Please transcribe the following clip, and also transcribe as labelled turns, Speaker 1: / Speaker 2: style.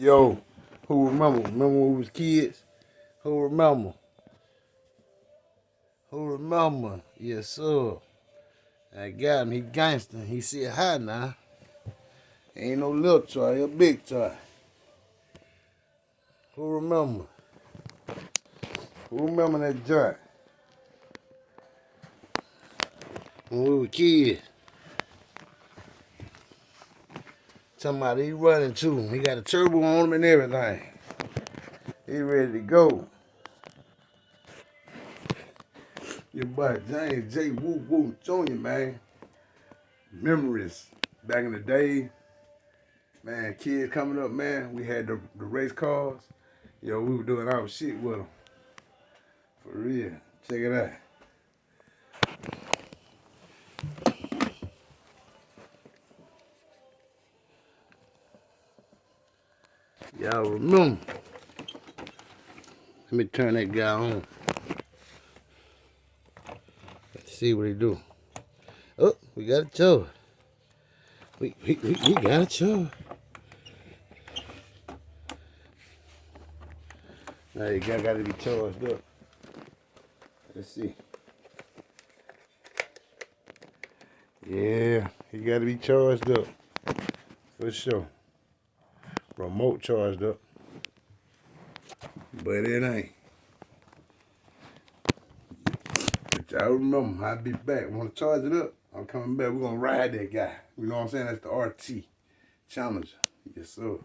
Speaker 1: Yo, who remember? Remember when we was kids? Who remember? Who remember? Yes, sir. I got him. He gangster. He said hi now. Ain't no little toy, he a big toy. Who remember? Who remember that joint? When we were kids. Talking about he running too. He got a turbo on him and everything. He ready to go. Your boy James J. Woo Woo Jr., man. Memories back in the day. Man, kids coming up, man. We had the race cars. Yo, we were doing our shit with them. For real. Check it out. Y'all remember. Let me turn that guy on. Let's see what he do. Oh, we got a charge. We got a charge. Now you got to be charged up. Let's see. Yeah, he got to be charged up. For sure. Remote charged up. But it ain't. But y'all remember, I'll be back. Want to charge it up? I'm coming back. We're going to ride that guy. You know what I'm saying? That's the RT Challenger. Yes, sir.